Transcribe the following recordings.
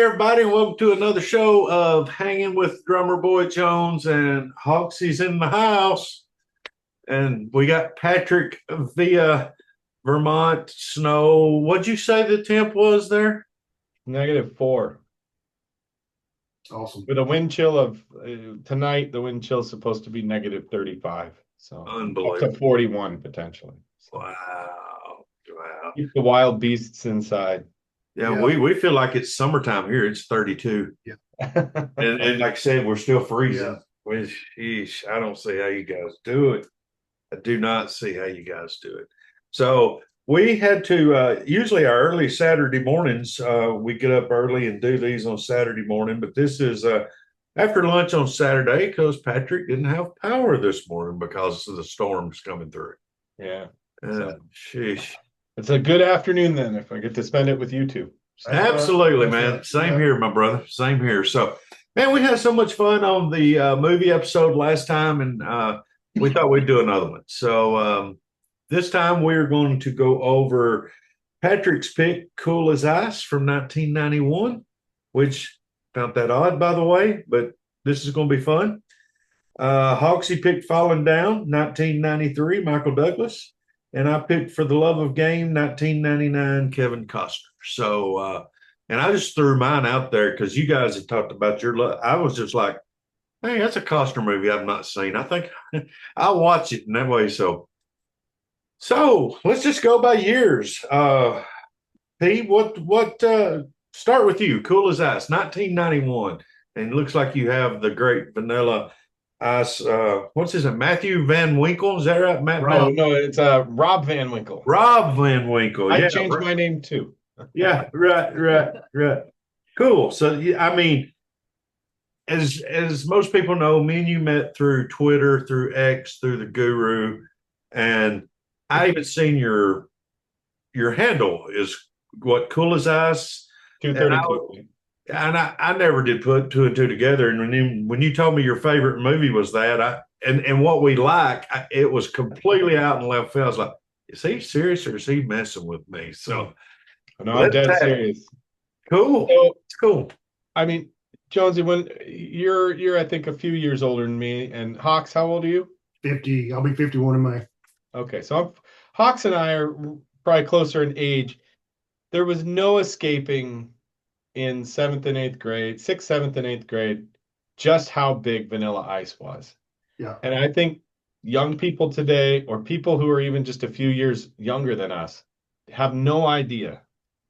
everybody, and welcome to another show of Hanging with Drummer Boy Jones and Hawksy's in the house. And we got Patrick via Vermont snow. What'd you say the temp was there? -4 Awesome. with a wind chill of tonight. The wind chill is supposed to be -35, so up Unbelievable. to 41 potentially. So Wow. Wow. keep the wild beasts inside. Yeah, Yeah. we feel like it's summertime here. It's 32. And like I said, we're still freezing. Sheesh, I don't see how you guys do it. I do not see how you guys do it. So we had to usually our early Saturday mornings, we get up early and do these on Saturday morning, but this is after lunch on Saturday because Patrick didn't have power this morning because of the storms coming through. Yeah, Sheesh. it's a good afternoon then if I get to spend it with you two. So, Absolutely, man. Same here, my brother. Same here. So, man, we had so much fun on the movie episode last time, and we thought we'd do another one. So, this time we're going to go over Patrick's pick, Cool as Ice from 1991, which found that odd, by the way, but this is going to be fun. Hawksy picked Falling Down, 1993, Michael Douglas. And I picked For the Love of Game, 1999, Kevin Costner. So, and I just threw mine out there because you guys had talked about your love. I was just like, hey, that's a Costner movie I've not seen. I think I'll watch it in that way. So let's just go by years. Pete, start with you. Cool as Ice, 1991. And it looks like you have the great Vanilla Ice. What's his name? Matthew Van Winkle. Is that right? No, it's Rob Van Winkle. Rob Van Winkle. I changed my name too. Yeah, right. Cool. So, I mean, as most people know, me and you met through Twitter, through X, through the Guru, and I even seen your handle is what, Cool as Ice. 232. And I never did put two and two together. And when you told me your favorite movie was that, and what we like, it was completely out in left field. I was like, is he serious or is he messing with me? So, no, I'm dead serious. Cool. So, it's cool. I mean, Jonesy, when you're I think a few years older than me, and Hawks, how old are you? 50. I'll be 51 in May. Okay, so Hawks and I are probably closer in age. There was no escaping in 7th and 8th grade, 6th, 7th, and 8th grade, just how big Vanilla Ice was. Yeah. And I think young people today, or people who are even just a few years younger than us, have no idea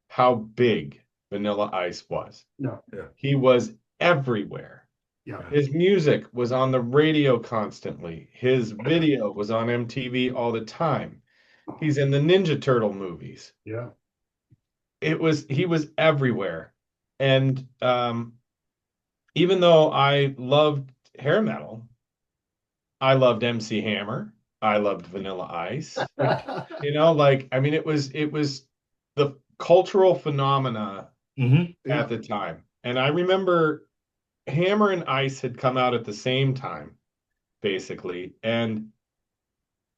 how big Vanilla Ice was. No. Yeah. He was everywhere. Yeah. His music was on the radio constantly. His video was on MTV all the time. He's in the Ninja Turtle movies. Yeah. He was everywhere. And even though I loved hair metal, I loved MC Hammer. I loved Vanilla Ice. I mean, it was the cultural phenomena at the time. And I remember Hammer and Ice had come out at the same time, basically. And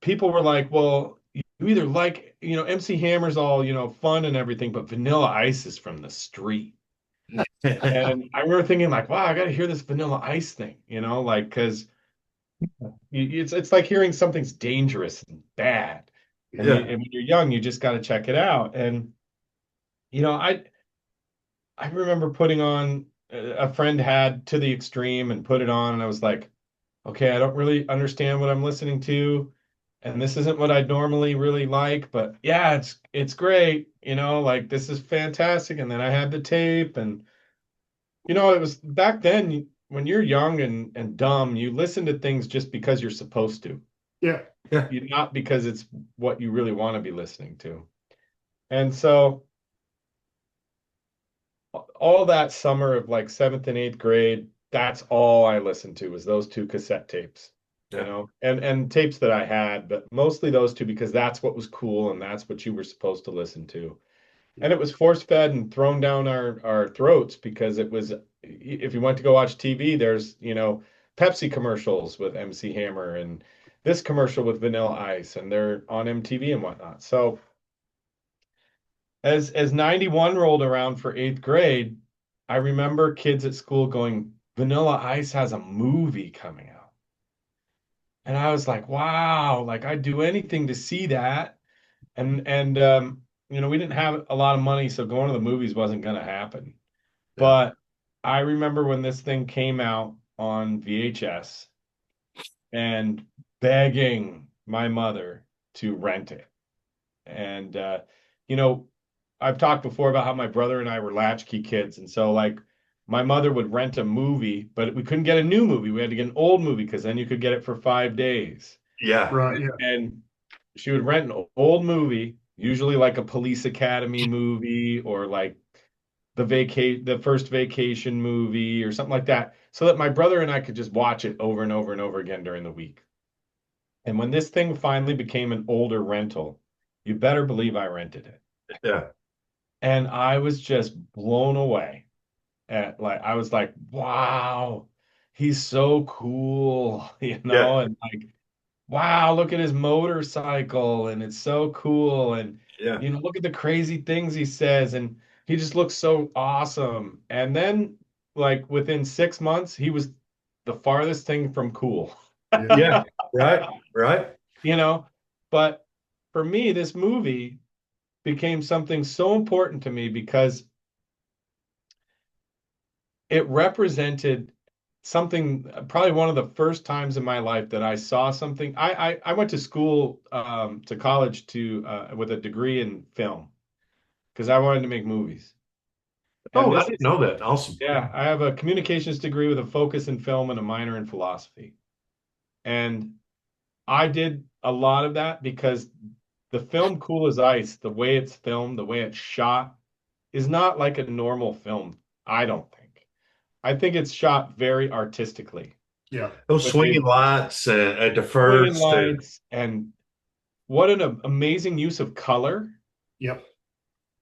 people were like, well, you either like, MC Hammer's all, fun and everything, but Vanilla Ice is from the street. And I remember thinking like, wow, I got to hear this Vanilla Ice thing, because it's like hearing something's dangerous and bad. And, and when you're young, you just got to check it out. And, I remember putting on, a friend had To the Extreme and put it on, and I was like, okay, I don't really understand what I'm listening to, and this isn't what I'd normally really like, but yeah, it's great, this is fantastic. And then I had the tape, and it was back then when you're young and dumb, you listen to things just because you're supposed to. Yeah. Not because it's what you really want to be listening to. And so all that summer of like 7th and 8th grade, that's all I listened to was those two cassette tapes, and tapes that I had, but mostly those two because that's what was cool and that's what you were supposed to listen to. And it was force fed and thrown down our throats because it was, if you went to go watch TV, there's, Pepsi commercials with MC Hammer and this commercial with Vanilla Ice, and they're on MTV and whatnot. So as 91 rolled around for 8th grade, I remember kids at school going, Vanilla Ice has a movie coming out. And I was like, wow, like I'd do anything to see that. And we didn't have a lot of money, so going to the movies wasn't going to happen. Yeah. But I remember when this thing came out on VHS and begging my mother to rent it. And you know, I've talked before about how my brother and I were latchkey kids, and so like my mother would rent a movie, but we couldn't get a new movie. We had to get an old movie because then you could get it for 5 days. Yeah. Right. Yeah. And she would rent an old movie, usually like a Police Academy movie or like the first vacation movie or something like that, so that my brother and I could just watch it over and over and over again during the week. And when this thing finally became an older rental, you better believe I rented it. Yeah. And I was just blown away. At like I was like, wow, he's so cool, Yeah. and like, wow, look at his motorcycle and it's so cool. And Yeah. look at the crazy things he says, and he just looks so awesome. And then like within 6 months, he was the farthest thing from cool. Yeah. Right. Right. you know, but for me, this movie became something so important to me because it represented something, probably one of the first times in my life that I saw something. I went to school, to college to with a degree in film because I wanted to make movies. And Oh, I this didn't is, know that. Awesome. yeah, I have a communications degree with a focus in film and a minor in philosophy. And I did a lot of that because the film Cool as Ice, the way it's filmed, the way it's shot, is not like a normal film, I don't think. I think it's shot very artistically Yeah. Those with the swinging lights at the swinging first. lights, and what an amazing use of color. Yep.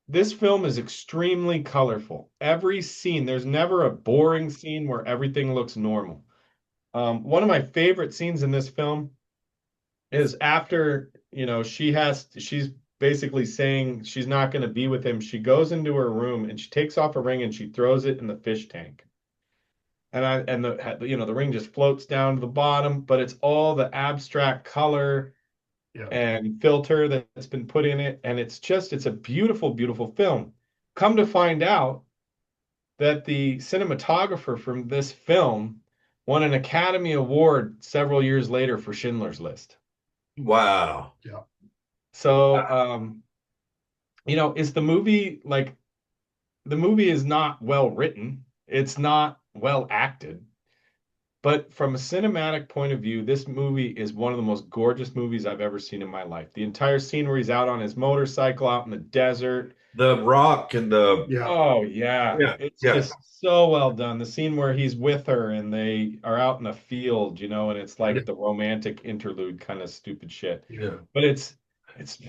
This film is extremely colorful. Every scene, there's never a boring scene where everything looks normal. One of my favorite scenes in this film is after, she's basically saying she's not going to be with him. She goes into her room and she takes off a ring and she throws it in the fish tank. And the ring just floats down to the bottom, but it's all the abstract color Yeah. and filter that's been put in it, and it's a beautiful, beautiful film. Come to find out that the cinematographer from this film won an Academy Award several years later for Schindler's List. Wow. Yeah. So, is the movie like the movie is not well written, it's not well acted, but from a cinematic point of view, this movie is one of the most gorgeous movies I've ever seen in my life. The entire scene where he's out on his motorcycle out in the desert. The rock and the Yeah. Oh, yeah. yeah. It's Yeah. just so well done. The scene where he's with her and they are out in a field, and it's Yeah. like the romantic interlude kind of stupid shit. Yeah. But it's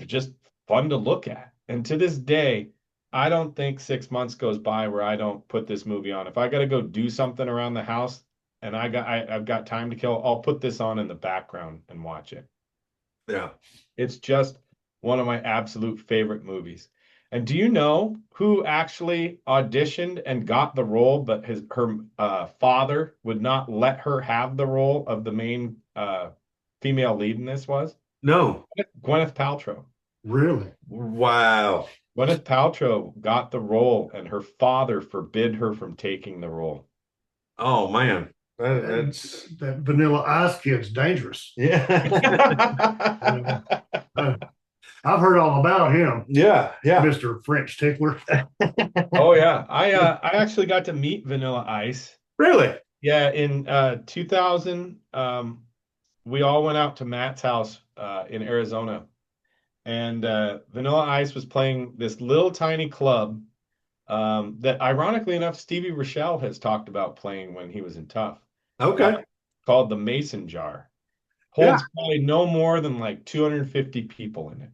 just fun to look at. And to this day, I don't think 6 months goes by where I don't put this movie on. If I got to go do something around the house and I've got time to kill, I'll put this on in the background and watch it. Yeah. It's just one of my absolute favorite movies. And do you know who actually auditioned and got the role, but her father would not let her have the role of the main female lead in this was? No. Gwyneth Paltrow. Really? Wow. Gwyneth Paltrow got the role, and her father forbid her from taking the role. Oh man. That's That Vanilla Ice kid's dangerous. yeah. I've heard all about him, Yeah. Yeah. Mr. French Tickler. Oh yeah, I actually got to meet Vanilla Ice. Really? Yeah, in 2000, we all went out to Matt's house in Arizona, and Vanilla Ice was playing this little tiny club that, ironically enough, Stevie Rochelle has talked about playing when he was in Tough, Okay. called the Mason Jar. Yeah. Holds probably no more than like 250 people in it,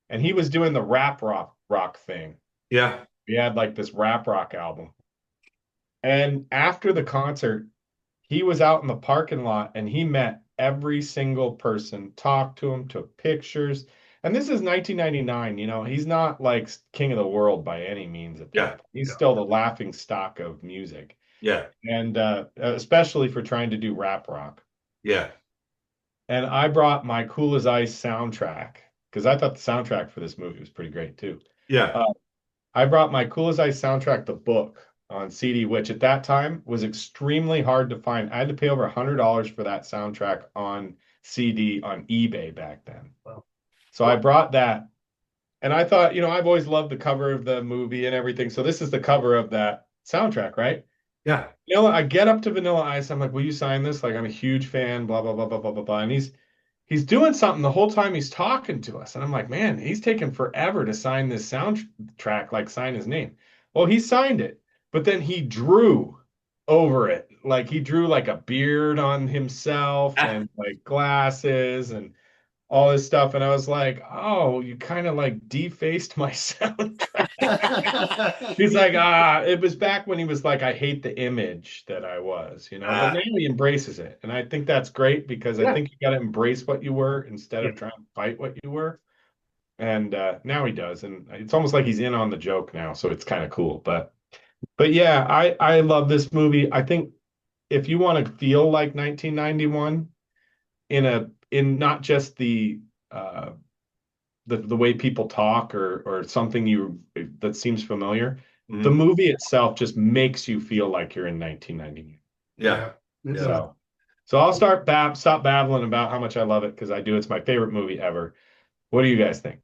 and he was doing the rap rock thing. Yeah. He had like this rap rock album. And after the concert, he was out in the parking lot and he met every single person, talked to them, took pictures. And this is 1999, he's not like king of the world by any means at that Yeah. point. He's Yeah. still the laughing stock of music. Yeah. And especially for trying to do rap rock. Yeah. And I brought my Cool as Ice soundtrack because I thought the soundtrack for this movie was pretty great too. Yeah. I brought my Cool as Ice soundtrack, the book, on CD, which at that time was extremely hard to find. I had to pay over $100 for that soundtrack on CD on eBay back then. Wow. So I brought that, and I thought, I've always loved the cover of the movie and everything. So this is the cover of that soundtrack, right? Yeah. I get up to Vanilla Ice. I'm like, will you sign this? Like, I'm a huge fan, blah, blah, blah, blah, blah, blah, blah. And he's doing something the whole time he's talking to us. And I'm like, man, he's taking forever to sign this soundtrack, like sign his name. Well, he signed it, but then he drew over it. Like he drew like a beard on himself and like glasses and all this stuff. And I was like, oh, you kind of like defaced my soundtrack. He's like, it was back when he was like, I hate the image that I was, but now he embraces it. And I think that's great because I think you got to embrace what you were instead of trying to fight what you were. And now he does. And it's almost like he's in on the joke now. So it's kind of cool. But yeah, I love this movie. I think if you want to feel like 1991 in not just the way people talk or something that seems familiar, the movie itself just makes you feel like you're in 1991. Yeah. So I'll stop babbling about how much I love it because I do. It's my favorite movie ever. What do you guys think?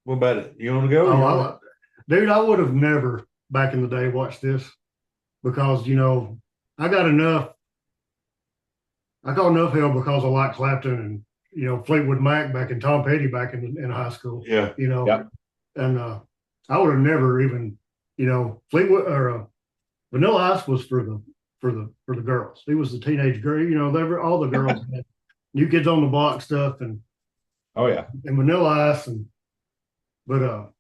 What about it? You want to go? Dude, I would have never back in the day watched this because I got enough. I got enough hell because I like Clapton and Fleetwood Mac back and Tom Petty back in high school. Yeah. And I would have never even Fleetwood or Vanilla Ice was for the girls. He was the teenage girl. They were all the girls had New Kids on the Block stuff and and Vanilla Ice but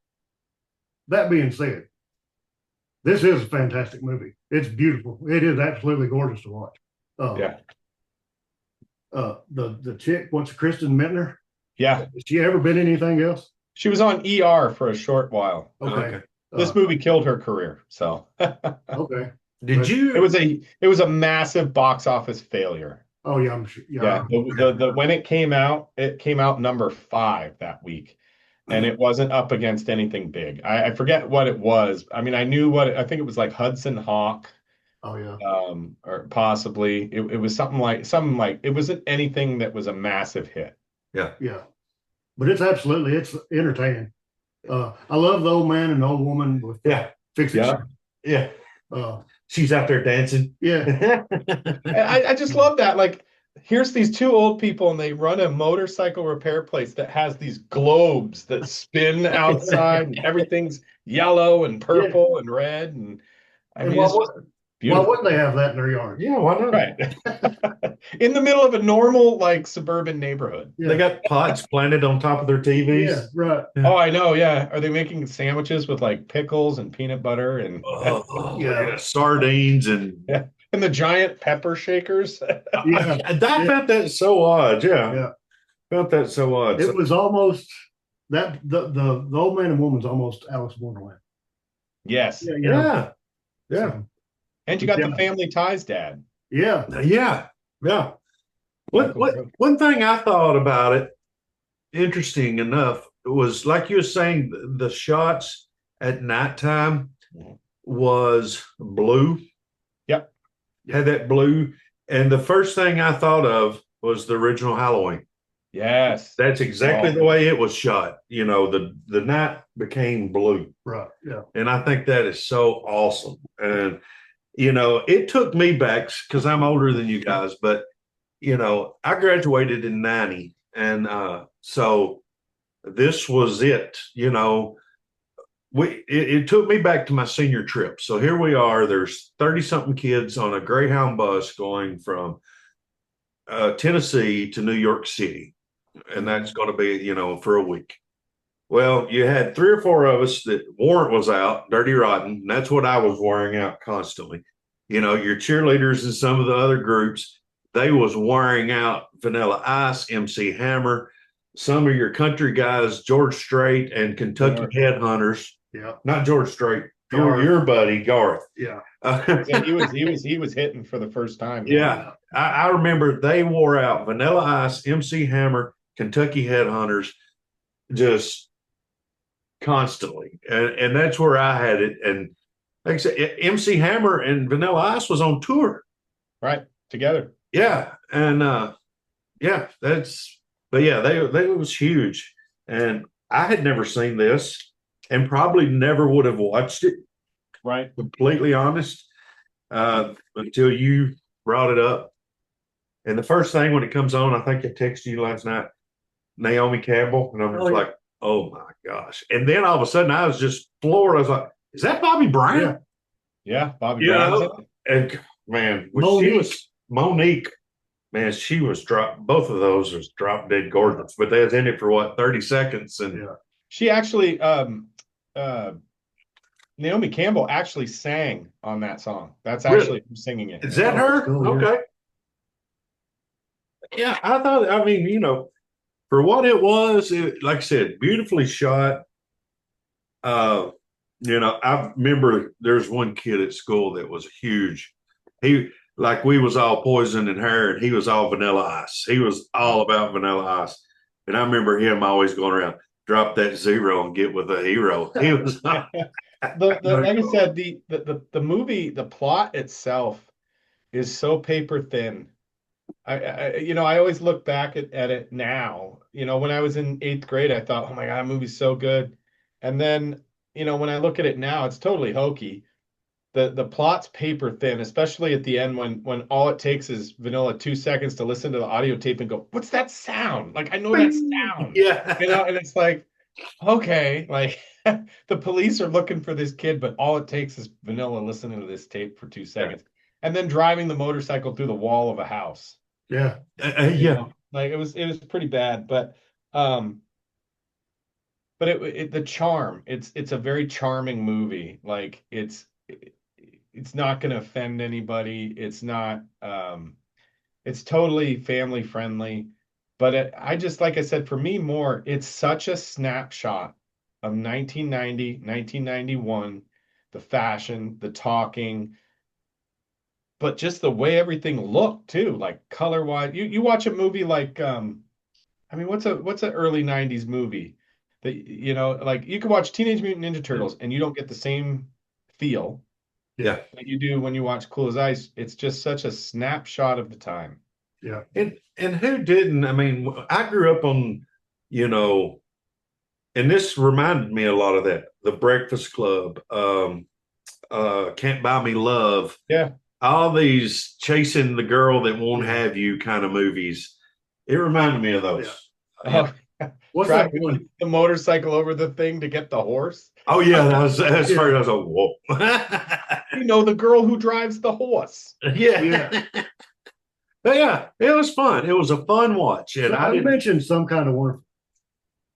that being said, this is a fantastic movie. It's beautiful. It is absolutely gorgeous to watch. The chick, what's Kristen Mittner? Yeah. Has she ever been anything else? She was on ER for a short while. Okay. This movie killed her career. So okay. It was a massive box office failure. Oh yeah, I'm sure. Yeah. When it came out number 5 that week. And it wasn't up against anything big. I forget what it was. I mean, I think it was like Hudson Hawk. Oh yeah. Or possibly it was something like it wasn't anything that was a massive hit. Yeah. But it's entertaining. I love the old man and the old woman with fixing. Yeah. She's out there dancing. Yeah. I just love that. Like, here's these two old people and they run a motorcycle repair place that has these globes that spin outside and everything's yellow and purple and red. And I mean, why wouldn't they have that in their yard? Yeah, why not? Right. In the middle of a normal, like, suburban neighborhood. Yeah. They got pots planted on top of their TVs. Yeah, right. Oh, I know. Yeah. Are they making sandwiches with like pickles and peanut butter and sardines and the giant pepper shakers? I found that so odd. Yeah. Found that so odd. It was almost that the old man and woman's almost Alice in Wonderland. Yes. Yeah. And you got the Family Ties dad. Yeah. One thing I thought about it, interesting enough, was like you were saying, the shots at nighttime was blue. Yep. Had that blue. And the first thing I thought of was the original Halloween. Yes. That's exactly the way it was shot. The night became blue. Right. Yeah. And I think that is so awesome. And it took me back because I'm older than you guys, but I graduated in 90. And so this was it. It took me back to my senior trip. So here we are. There's 30-something kids on a Greyhound bus going from Tennessee to New York City. And that's going to be, for a week. Well, you had 3 or 4 of us that Warrant was out, Dirty Rotten. And that's what I was wearing out constantly. Your cheerleaders and some of the other groups, they was wearing out Vanilla Ice, MC Hammer. some of your country guys, George Strait and Kentucky Headhunters. Yeah. Not George Strait, Garth. your buddy Garth. Yeah. Yeah, he was hitting for the first time. Yeah, I remember they wore out Vanilla Ice, MC Hammer, Kentucky Headhunters, just constantly, and that's where I had it. And like I said, MC Hammer and Vanilla Ice was on tour, Right, together. yeah, and yeah, but yeah, they was huge, and I had never seen this, and probably never would have watched it. Right. Completely honest, until you brought it up. And the first thing when it comes on, I think I texted you last night, Naomi Campbell, and I'm just like, oh my gosh. And then all of a sudden I was just floored. I was like, is that Bobby Bryant? Yeah, Bobby You Brown. know? And man, Monique. Monique, man, she was dropped. Both of those was drop dead gorgeous, but they was in it for what, 30 seconds. And She actually Naomi Campbell actually sang on that song. That's actually who's singing it. is that her? Cool, yeah. Okay. Yeah, I thought, I mean, you know, for what it was, like I said, beautifully shot. You know, I remember there's one kid at school that was huge. He, like, we was all poison and hair, and he was all Vanilla Ice. He was all about Vanilla Ice. And I remember him always going around, drop that zero and get with a hero. He was like I said, the movie, the plot itself is so paper thin. I always look back at it now. You know, when I was in 8th grade, I thought, oh my God, that movie's so good. And then, you know, when I look at it now, it's totally hokey. The plot's paper thin, especially at the end when all it takes is Vanilla 2 seconds to listen to the audio tape and go, what's that sound? Like, I know that sound. Yeah. You know, and it's like, okay, like the police are looking for this kid, but all it takes is Vanilla listening to this tape for 2 seconds and then driving the motorcycle through the wall of a house. Yeah. Yeah. You know, like it was pretty bad, but the charm, it's a very charming movie. Like it's not going to offend anybody. It's not it's totally family friendly. But I just, like I said, for me more, it's such a snapshot of 1990, 1991, the fashion, the talking, but just the way everything looked too, like color wise. You watch a movie like I mean, what's an early 90s movie that, you know, like you could watch Teenage Mutant Ninja Turtles and you don't get the same feel Yeah. that you do when you watch Cool as Ice. It's just such a snapshot of the time. Yeah. And who didn't? I mean, I grew up on, you know, and this reminded me a lot of that. The Breakfast Club, Can't Buy Me Love. Yeah. All these chasing the girl that won't have you kind of movies. It reminded me of those. Oh, What's that one? the motorcycle over the thing to get the horse. Oh yeah, that's first. I was like, whoa. You know, the girl who drives the horse. Yeah. But yeah, it was fun. It was a fun watch. And I I didn't mentioned Some Kind of Wonderful.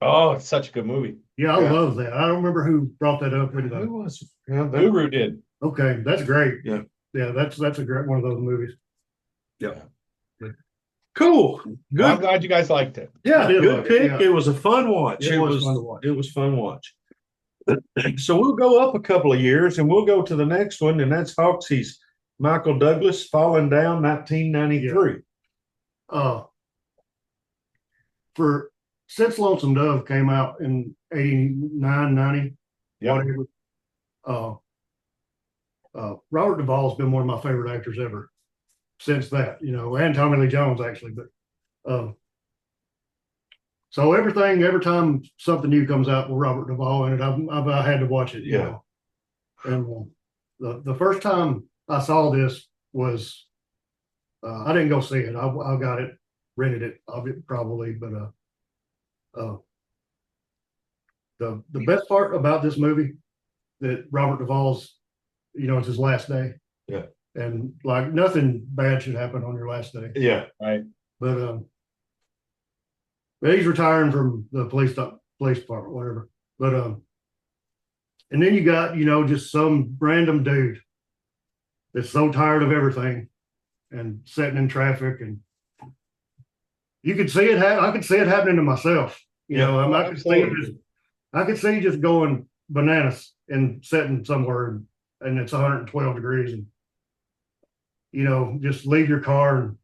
Oh, it's such a good movie. Yeah, I love that. I don't remember who brought that up. In who the, was yeah, that- Guru did. okay, that's great. Yeah. Yeah, that's a great one of those movies. yeah. Cool. Good. Well, I'm glad you guys liked it. Yeah, I did good love it, pick. yeah. It was a fun watch. It was fun to watch. It was fun watch. So we'll go up a couple of years and we'll go to the next one, and that's Hoxie's Michael Douglas, Falling Down, 1993. Since Lonesome Dove came out in 89, 90, Yeah. whatever, Robert Duvall's been one of my favorite actors ever since that, you know, and Tommy Lee Jones actually, but so every time something new comes out with Robert Duvall in it, I've had to watch it. You Yeah. know? And the first time I saw this was I didn't go see it. I got it, rented it, probably, but the best part about this movie that Robert Duvall's, you know, it's his last day. Yeah. And like nothing bad should happen on your last day. Yeah. Right. But he's retiring from the police department, whatever. But and then you got, you know, just some random dude that's so tired of everything and sitting in traffic, and you could see it. I could see it happening to myself. You Yeah. know, Oh, I could see it. absolutely. I could see just going bananas and sitting somewhere, and it's 112 degrees, and just leave your car and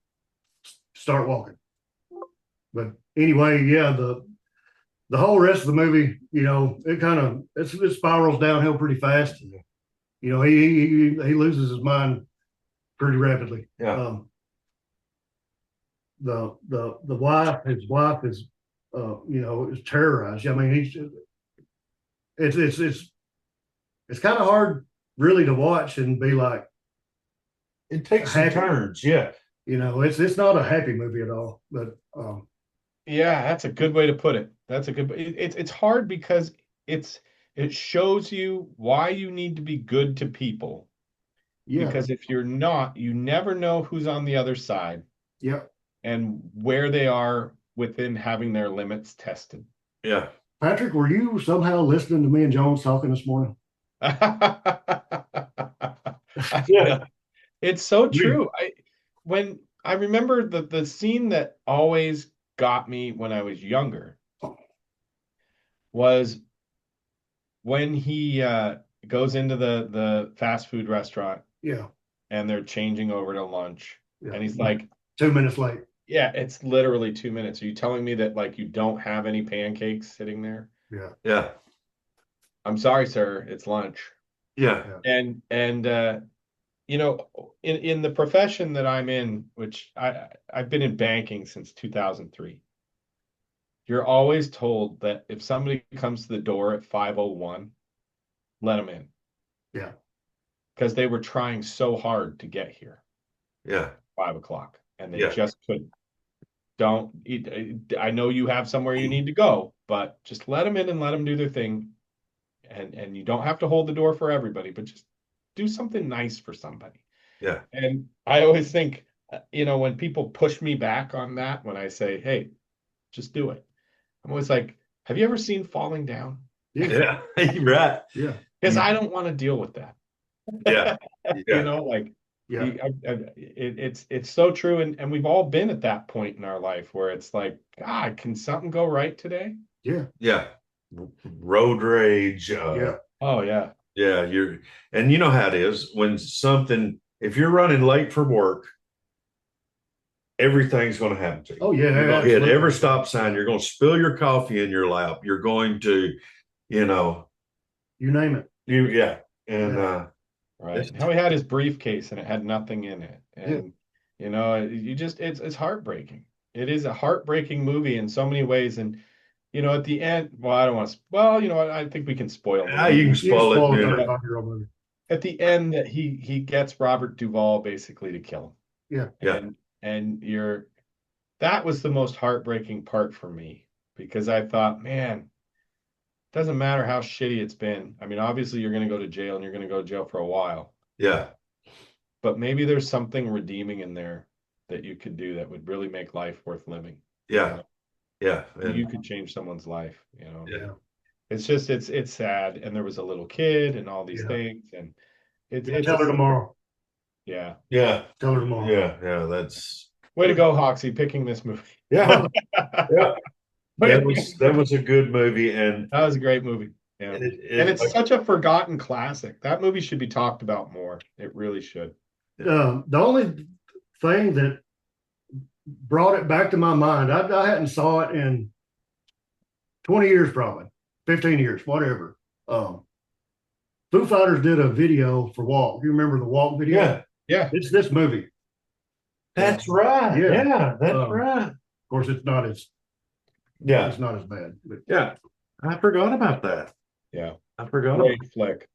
start walking. But anyway, yeah, the whole rest of the movie, it kind of it spirals downhill pretty fast. He loses his mind pretty rapidly. Yeah. The wife, his wife is, is terrorized. I mean, it's kind of hard really to watch and be like, It takes some happy. turns. Yeah. It's not a happy movie at all. But Yeah, that's a good way to put it. That's a good. It's hard because it shows you why you need to be good to people. yeah, Because if you're not, you never know who's on the other side yeah. and where they are within having their limits tested. Yeah. Patrick, were you somehow listening to me and Jones talking this morning? Yeah. It's so true. When I remember the scene that always got me when I was younger was when he goes into the fast food restaurant Yeah, and they're changing over to lunch. yeah. And he's like, 2 minutes late. yeah, it's literally 2 minutes. Are you telling me that like you don't have any pancakes sitting there? Yeah, Yeah. I'm sorry, sir, it's lunch. Yeah. And in the profession that I'm in, which I've been in banking since 2003, you're always told that if somebody comes to the door at 5:01, let them in. Yeah. Because they were trying so hard to get here Yeah. 5 o'clock and they Yeah. just couldn't. Don't eat. I know you have somewhere you need to go, but just let them in and let them do their thing. And you don't have to hold the door for everybody, but just do something nice for somebody. Yeah. And I always think, when people push me back on that, when I say, hey, just do it, I'm always like, have you ever seen Falling Down? Yeah, Yeah. You're right. yeah, Because I don't want to deal with that. Yeah. Yeah. yeah. It's so true. And we've all been at that point in our life where it's like, God, can something go right today? Yeah, Yeah. Road rage. yeah, Oh, yeah. Yeah. And you know how it is when if you're running late for work, everything's going to happen to you. Oh, yeah, You're going to hit absolutely. every stop sign. You're going to spill your coffee in your lap. You're going to, you name it. yeah. And, Yeah. Right. How he had his briefcase and it had nothing in it. And it's heartbreaking. It is a heartbreaking movie in so many ways. And at the end, well, I don't want to, well, I think we can spoil it. you can spoil You it. a Yeah. 35-year-old movie. At the end that he gets Robert Duvall basically to kill him. Yeah. Yeah. And that was the most heartbreaking part for me because I thought, man, doesn't matter how shitty it's been. I mean, obviously you're going to go to jail and you're going to go to jail for a while. Yeah. But maybe there's something redeeming in there that you could do that would really make life worth living. Yeah. Yeah. You could change someone's life, Yeah. It's just it's sad. And there was a little kid and all these Yeah. things. And Yeah, tell her tomorrow. Yeah. Yeah. Tell her tomorrow. Yeah. Yeah. That's Way to go, Hoxie, picking this movie. yeah. Yeah. That was a good movie. And That was a great movie. Yeah. And it's such a forgotten classic. That movie should be talked about more. It really should. The only thing that brought it back to my mind, I hadn't saw it in 20 years, probably 15 years, whatever. Foo Fighters did a video for Walk. You remember the Walk video? yeah. Yeah. It's this movie. That's right. Yeah. Yeah. That's right. Of course, it's not as Yeah. it's not as bad. But Yeah. I forgot about that. Yeah. I forgot about Great flick.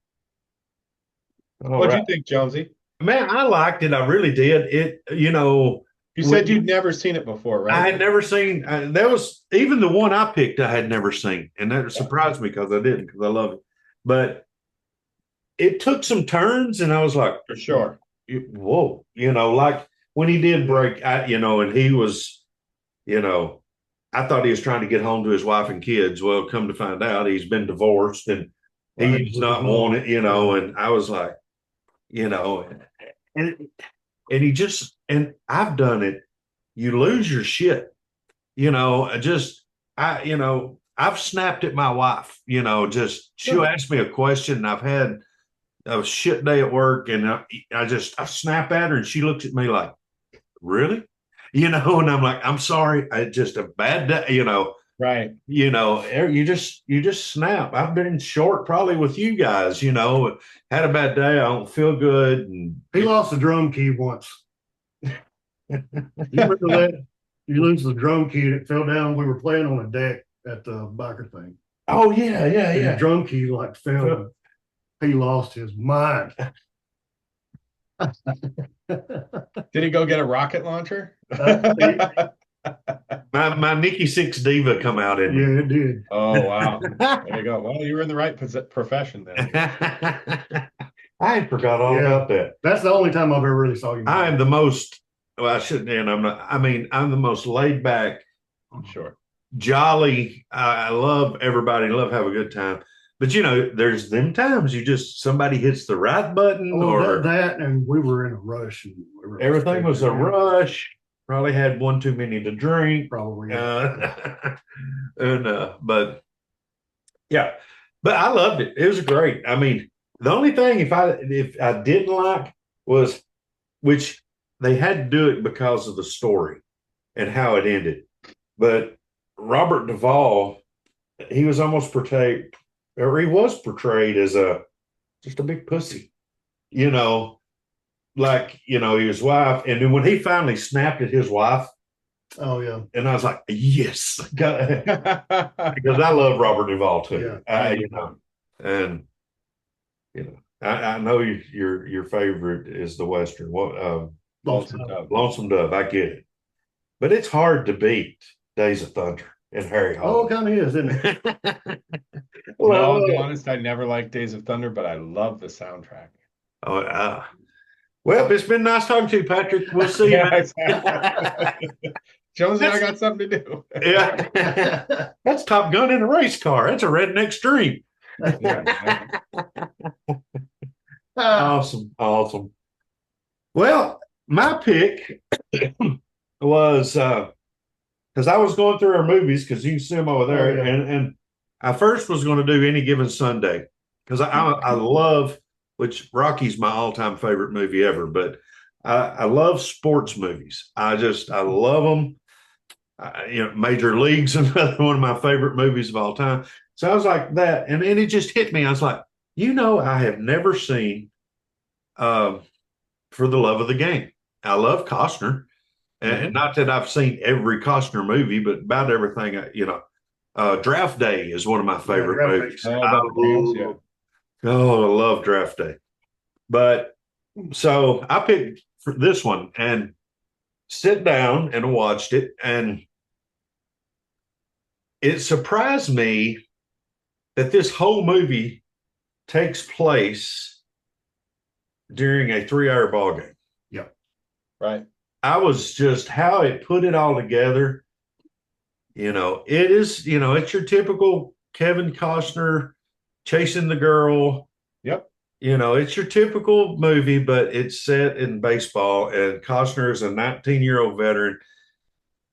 All What'd right. you think, Jonesy? Man, I liked it. I really did. You said you'd never seen it before, right? I had never seen. There was even the one I picked. I had never seen, and that surprised me because I didn't, because I love it. But it took some turns, and I was like, For sure. "Whoa!" Like when he did break, and he was, I thought he was trying to get home to his wife and kids. Well, come to find out, he's been divorced, and he's not wanted. And I was like, and he just, and I've done it. You lose your shit I've snapped at my wife, just she'll ask me a question and I've had a shit day at work and I snap at her and she looks at me like, really? And I'm like, I'm sorry. I just a bad day, Right. you just snap. I've been short probably with you guys, had a bad day. I don't feel good. And He lost the drum key once. You remember that? You lose the drum key and it fell down. We were playing on a deck at the biker thing. oh yeah, yeah, And the yeah. drum key like fell. He lost his mind. Did he go get a rocket launcher? My Nikki Six Diva come out in Yeah, it did. Oh, wow. There you go. Well, you were in the right profession then. I had forgot all Yeah. about that. That's the only time I've ever really saw you. I am the most, well, I shouldn't, and I'm not, I mean, I'm the most laid back, Sure. jolly. I love everybody, love have a good time. But there's them times somebody hits the right button or that, and we were in a rush. And we were everything was a rush. Probably had one too many to drink. Probably. But yeah, but I loved it. It was great. I mean, the only thing if I didn't like was, which they had to do it because of the story and how it ended. But Robert Duvall, he was almost portrayed, or he was portrayed as just a big pussy, like his wife. And then when he finally snapped at his wife, oh yeah, and I was like, yes, because I love Robert Duvall too. Yeah. And I know your favorite is the Western. What Lonesome Dove. I get it, but it's hard to beat Days of Thunder and Harry Oh, Hole. it kind of is, isn't it? Well, I'll be honest, I never liked Days of Thunder, but I love the soundtrack. Oh, well, it's been nice talking to you, Patrick. We'll see you. Yeah, exactly. Jones and I got something to do. Yeah, that's Top Gun in a race car. That's a redneck stream. Yeah. Awesome. Well, my pick was because I was going through our movies because you can see them over there, Oh, yeah. and I first was going to do Any Given Sunday because I love, which Rocky's my all-time favorite movie ever, but I love sports movies. I love them. Major League's another one of my favorite movies of all time. So I was like that, and it just hit me. I was like, I have never seen For the Love of the Game. I love Costner, and not that I've seen every Costner movie, but about everything. Draft Day is one of my favorite movies. I love Draft Day. But so I picked for this one and sit down and watched it, and it surprised me that this whole movie takes place during a 3-hour ball game. Yeah. Right. I was just how it put it all together. It is, it's your typical Kevin Costner chasing the girl. Yep. It's your typical movie, but it's set in baseball, and Costner is a 19-year-old veteran,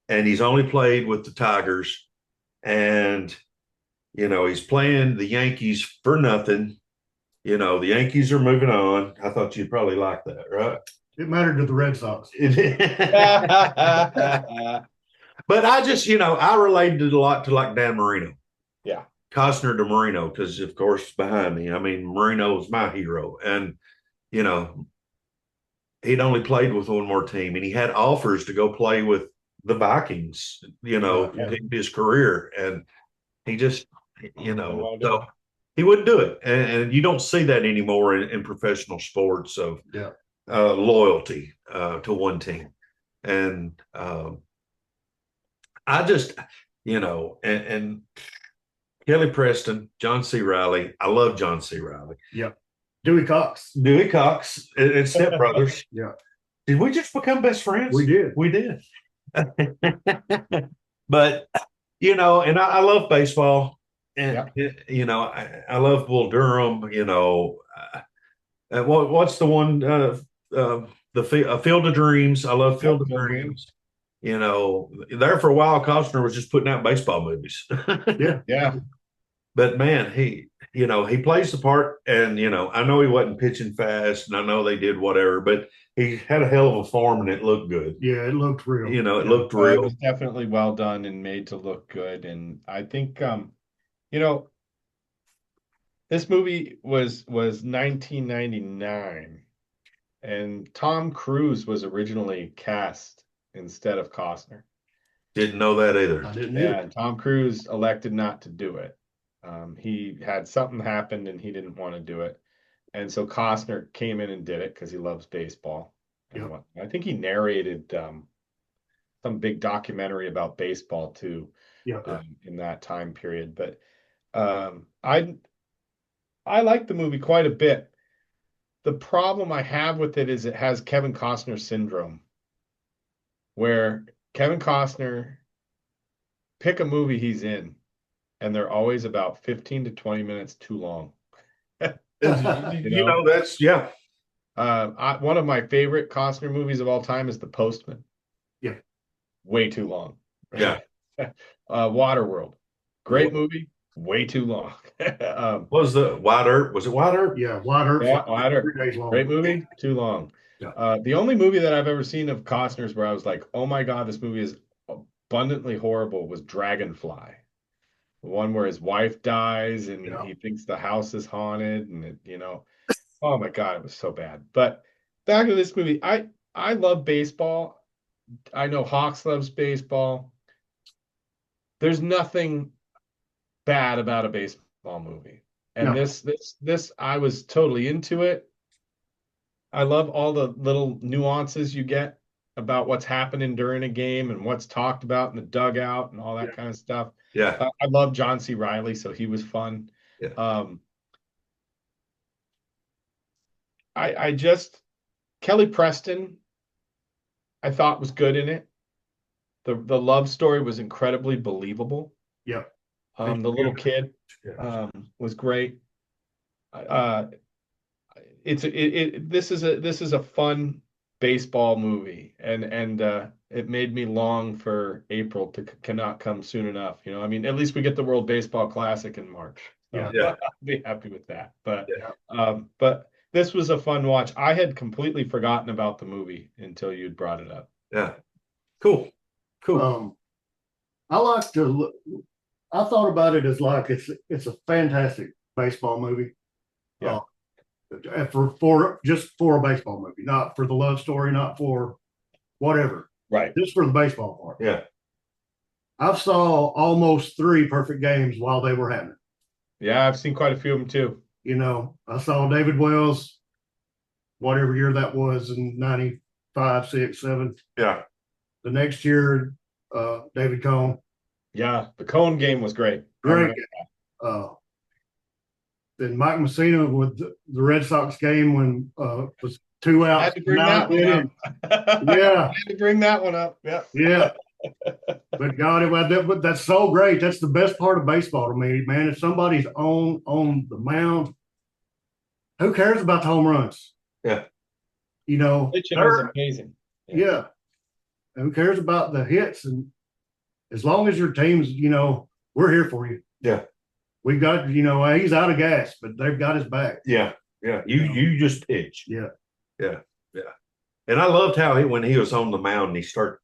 and he's only played with the Tigers, and he's playing the Yankees for nothing. The Yankees are moving on. I thought you'd probably like that, right? It mattered to the Red Sox. But I just, I related it a lot to like Dan Marino. Yeah. Costner to Marino, because of course behind me. I mean, Marino was my hero. And, he'd only played with one more team, and he had offers to go play with the Vikings, his career. And he just, so he wouldn't do it. And you don't see that anymore in professional sports of loyalty to one team. And I just, and Kelly Preston, John C. Reilly. I love John C. Reilly. Yep. Dewey Cox and Step Brothers. Yeah. Did we just become best friends? We did. But, and I love baseball. And, I love Bull Durham, what's the one, Field of Dreams. I love Field of Dreams. You know, there for a while, Costner was just putting out baseball movies. Yeah. Yeah. But man, he plays the part, and I know he wasn't pitching fast, and I know they did whatever, but he had a hell of a form, and it looked good. Yeah, it looked real. It Yeah. looked It real. was definitely well done and made to look good. And I think, you know, this movie was 1999, and Tom Cruise was originally cast instead of Costner. Didn't know that either. I didn't Yeah, either. and Tom Cruise elected not to do it. He had something happen and he didn't want to do it. And so Costner came in and did it because he loves baseball. And Yep. what I think he narrated some big documentary about baseball too, Yeah. in that time period. But I like the movie quite a bit. The problem I have with it is it has Kevin Costner syndrome, where Kevin Costner pick a movie he's in, and they're always about 15 to 20 minutes too long. You know, that's yeah. One of my favorite Costner movies of all time is The Postman. Yeah. Way too long. Yeah. Waterworld. Great movie, way too long. What was the Wide Earth? Was it Wide Earth? Yeah, Wide Earth. Yeah, Wide Earth. 3 days long. Great movie, too long. Yeah. The only movie that I've ever seen of Costner's where I was like, oh my God, this movie is abundantly horrible was Dragonfly. The one where his wife dies and Yeah. he thinks the house is haunted and oh my God, it was so bad. But back to this movie, I love baseball. I know Hawks loves baseball. There's nothing bad about a baseball movie. And No. this I was totally into it. I love all the little nuances you get about what's happening during a game and what's talked about in the dugout and all that kind of stuff. Yeah. I love John C. Reilly, so he was fun. Yeah. I just Kelly Preston, I thought was good in it. The love story was incredibly believable. Yeah. The little kid was great. This is a fun baseball movie, and it made me long for April to cannot come soon enough. I mean, at least we get the World Baseball Classic in March. So Yeah. I'll be happy with that. But Yeah. but this was a fun watch. I had completely forgotten about the movie until you'd brought it up. Yeah. Cool. I like to look. I thought about it as like it's a fantastic baseball movie. Yeah. For just for a baseball movie, not for the love story, not for whatever. Right. Just for the baseball part. Yeah. I saw almost 3 perfect games while they were happening. Yeah, I've seen quite a few of them too. I saw David Wells, whatever year that was in 95, 6, 7. Yeah. The next year, David Cohn. Yeah, the Cone game was great. Great. Then Mike Messina with the Red Sox game when was 2 outs. I had to bring that one up. Yeah. I had to bring that one up. Yeah. Yeah. But God, that's so great. That's the best part of baseball to me, man. If somebody's on the mound, who cares about the home runs? Yeah. Pitching was amazing. Yeah. Who cares about the hits? And as long as your team's, we're here for you. Yeah. We've got, he's out of gas, but they've got his back. Yeah. Yeah. You just pitch. Yeah. Yeah. Yeah. And I loved how when he was on the mound, he started,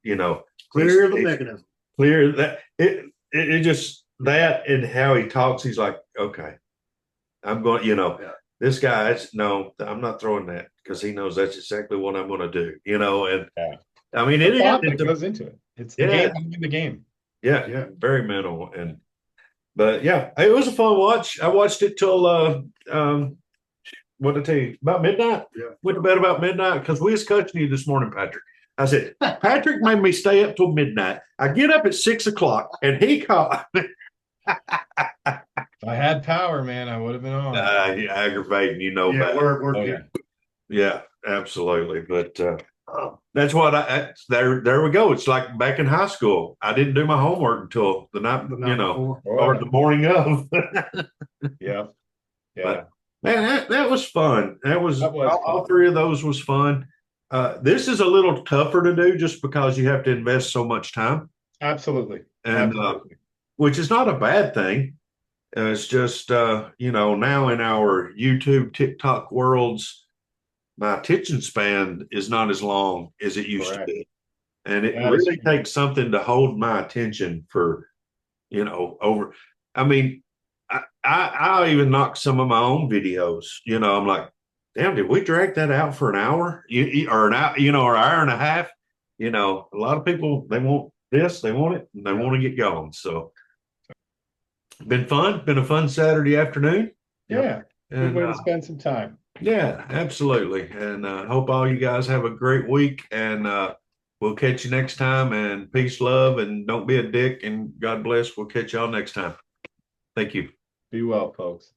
Clear the mechanism. Clear that it just that and how he talks, he's like, okay, I'm going, this guy, I'm not throwing that because he knows that's exactly what I'm going to do, and I mean, it goes into it. It's the game within the game. Yeah. Yeah. Very mental. But yeah, it was a fun watch. I watched it till, what did I tell you, about midnight? Yeah. Went to bed about midnight because we was coaching you this morning, Patrick. I said, Patrick made me stay up till midnight. I get up at 6 o'clock and he called. If I had power, man, I would have been on. Aggravating, Yeah, we're yeah, absolutely. But that's what there we go. It's like back in high school. I didn't do my homework until the night before. or the morning of. Yeah. Yeah. But, man, that was fun. That was all 3 of those was fun. This is a little tougher to do just because you have to invest so much time, Absolutely. and Absolutely. which is not a bad thing. It's just now in our YouTube, TikTok worlds, my attention span is not as long as it used to Correct. be, and it That is really takes something to hold my attention for over. I mean, I even knock some of my own videos. I'm like, damn, did we drag that out for an hour? Or an hour, or an hour and a half? A lot of people, they want this, they want it, and they want to get going. So, been a fun Saturday afternoon. Yeah. Good And way to spend some time. yeah, absolutely. And hope all you guys have a great week. And we'll catch you next time. And peace, love, and don't be a dick. And God bless. We'll catch y'all next time. Thank you. Be well, folks.